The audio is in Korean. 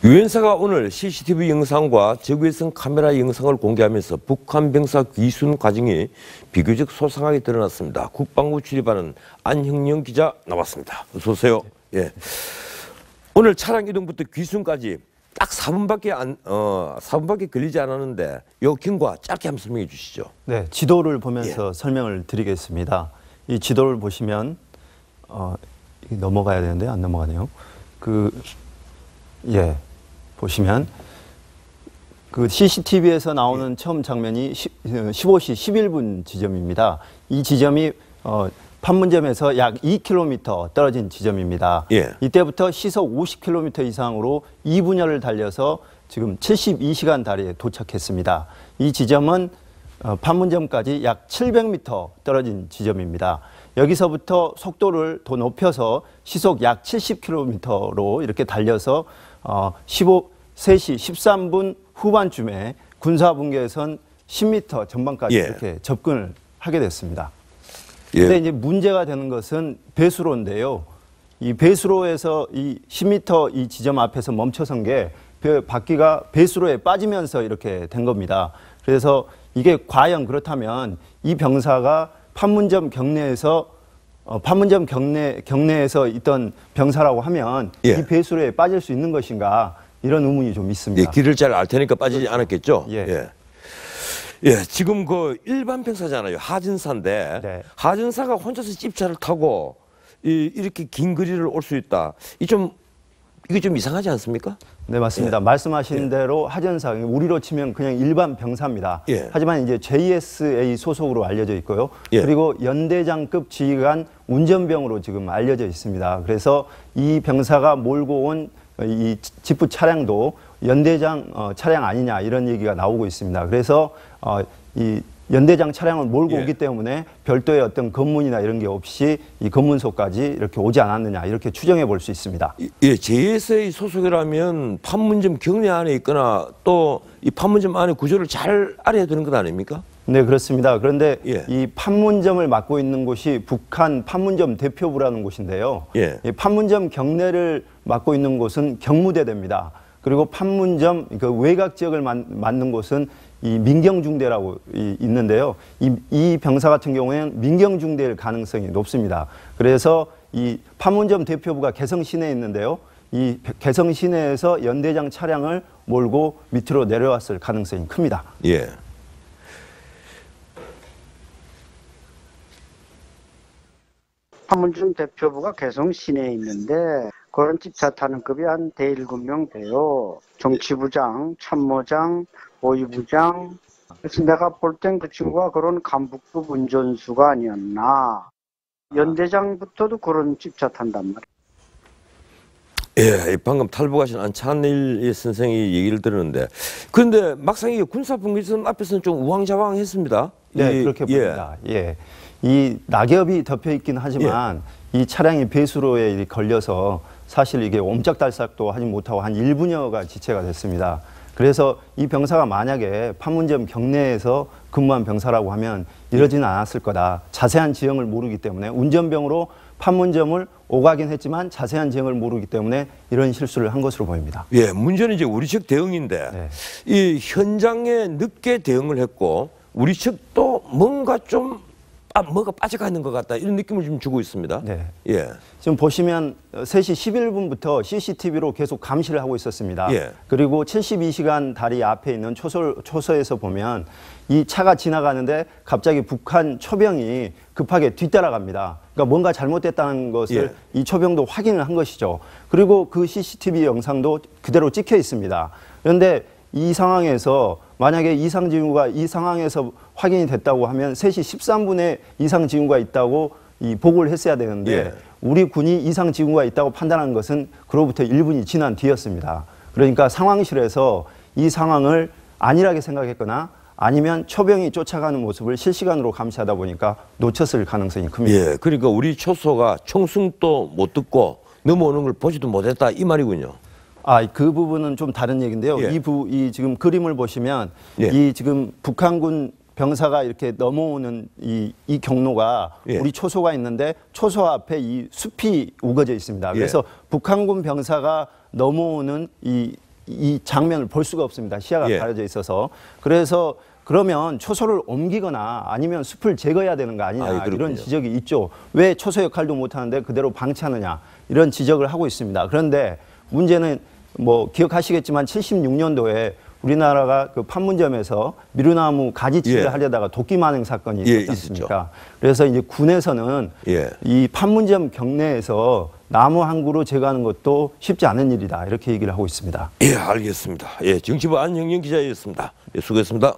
유엔사가 오늘 CCTV 영상과 적외선 카메라 영상을 공개하면서 북한 병사 귀순 과정이 비교적 소상하게 드러났습니다. 국방부 출입하는 안형영 기자 나왔습니다. 어서 오세요. 예. 오늘 차량 이동부터 귀순까지 딱 4분밖에 걸리지 않았는데 이 경과 짧게 한번 설명해 주시죠. 네, 지도를 보면서 설명을 드리겠습니다. 이 지도를 보시면 넘어가야 되는데 안 넘어가네요. 보시면 그 CCTV에서 나오는 처음 장면이 15시 11분 지점입니다. 이 지점이 판문점에서 약 2km 떨어진 지점입니다. 예. 이때부터 시속 50km 이상으로 2분여를 달려서 지금 72시간 다리에 도착했습니다. 이 지점은 판문점까지 약 700m 떨어진 지점입니다. 여기서부터 속도를 더 높여서 시속 약 70km로 이렇게 달려서 3시 13분 후반쯤에 군사분계선 10m 전방까지 이렇게 접근을 하게 됐습니다. 그런데 이제 문제가 되는 것은 배수로인데요. 이 배수로에서 이 10m 이 지점 앞에서 멈춰선 게 바퀴가 배수로에 빠지면서 이렇게 된 겁니다. 그래서 이게 과연 그렇다면 이 병사가 판문점 경내에서 있던 병사라고 하면 이 배수로에 빠질 수 있는 것인가 이런 의문이 좀 있습니다. 길을 잘 알 테니까 빠지지 않았겠죠. 예. 지금 그 일반 병사잖아요. 하전사인데 네. 하전사가 혼자서 집차를 타고 이렇게 긴 거리를 올 수 있다. 이게 좀 이상하지 않습니까? 네, 맞습니다. 말씀하신 대로 하전사, 우리로 치면 그냥 일반 병사입니다. 하지만 이제 JSA 소속으로 알려져 있고요. 그리고 연대장급 지휘관 운전병으로 지금 알려져 있습니다. 그래서 이 병사가 몰고 온 이 지프 차량도 연대장 차량 아니냐 이런 얘기가 나오고 있습니다. 그래서 이 연대장 차량을 몰고 오기 때문에 별도의 어떤 검문이나 이런 게 없이 이 검문소까지 이렇게 오지 않았느냐 이렇게 추정해 볼 수 있습니다. JSA 소속이라면 판문점 경내 안에 있거나 또 이 판문점 안에 구조를 잘 알아야 되는 것 아닙니까? 네, 그렇습니다. 그런데 이 판문점을 맡고 있는 곳이 북한 판문점 대표부라는 곳인데요. 이 판문점 경내를 맡고 있는 곳은 경무대대입니다. 그리고 판문점 그 외곽 지역을 맡는 곳은 이 민경중대라고 있는데요. 이 병사 같은 경우에는 민경중대일 가능성이 높습니다. 그래서 이 판문점 대표부가 개성 시내에 있는데요. 이 개성 시내에서 연대장 차량을 몰고 밑으로 내려왔을 가능성이 큽니다. 판문점 대표부가 개성 시내에 있는데 그런 집차 타는 급이 한 대 7명 돼요. 정치부장, 참모장, 보위부장. 그래서 내가 볼 땐 그 친구가 그런 간부급 운전수가 아니었나. 연대장부터도 그런 집차 탄단 말이에요. 방금 탈북하신 안찬일 선생이 얘기를 들었는데 그런데 막상 이게 군사분계선 앞에서는 좀 우왕좌왕했습니다. 네, 그렇게 봅니다. 이 낙엽이 덮여 있긴 하지만 이 차량이 배수로에 걸려서 사실 이게 옴짝달싹도 하지 못하고 한 1분여가 지체가 됐습니다. 그래서 이 병사가 만약에 판문점 경내에서 근무한 병사라고 하면 이러지는 않았을 거다. 자세한 지형을 모르기 때문에 운전병으로 판문점을 오가긴 했지만 자세한 지형을 모르기 때문에 이런 실수를 한 것으로 보입니다. 문제는 이제 우리 측 대응인데 이 현장에 늦게 대응을 했고 우리 측도 뭔가 좀 뭐가 빠져가 있는 것 같다 이런 느낌을 좀 주고 있습니다. 지금 보시면 3시 11분부터 CCTV로 계속 감시를 하고 있었습니다. 그리고 72시간 다리 앞에 있는 초소에서 보면 이 차가 지나가는데 갑자기 북한 초병이 급하게 뒤따라갑니다. 그러니까 뭔가 잘못됐다는 것을 이 초병도 확인을 한 것이죠. 그리고 그 CCTV 영상도 그대로 찍혀 있습니다. 그런데 이 상황에서 만약에 이상 징후가 이 상황에서 확인이 됐다고 하면 3시 13분에 이상 징후가 있다고 보고를 했어야 되는데 우리 군이 이상 징후가 있다고 판단한 것은 그로부터 1분이 지난 뒤였습니다. 그러니까 상황실에서 이 상황을 안일하게 생각했거나 아니면 초병이 쫓아가는 모습을 실시간으로 감시하다 보니까 놓쳤을 가능성이 큽니다. 그러니까 우리 초소가 총승도 못 듣고 넘어오는 걸 보지도 못했다 이 말이군요. 그 부분은 좀 다른 얘기인데요. 이 지금 그림을 보시면 이 지금 북한군 병사가 이렇게 넘어오는 이 경로가 우리 초소가 있는데 초소 앞에 이 숲이 우거져 있습니다. 그래서 북한군 병사가 넘어오는 이 이 장면을 볼 수가 없습니다. 시야가 예. 가려져 있어서. 그래서 그러면 초소를 옮기거나 아니면 숲을 제거해야 되는 거 아니냐 그렇군요. 이런 지적이 있죠. 왜 초소 역할도 못하는데 그대로 방치하느냐 이런 지적을 하고 있습니다. 그런데 문제는 뭐 기억하시겠지만 76년도에 우리나라가 그 판문점에서 미루나무 가지치기를 예. 하려다가 도끼 만행 사건이 예, 있었지 않습니까? 그래서 이제 군에서는 예. 이 판문점 경내에서 나무 한 그루 제거하는 것도 쉽지 않은 일이다 이렇게 얘기를 하고 있습니다. 예, 알겠습니다. 예, 정치부 안형영 기자였습니다. 예, 수고했습니다.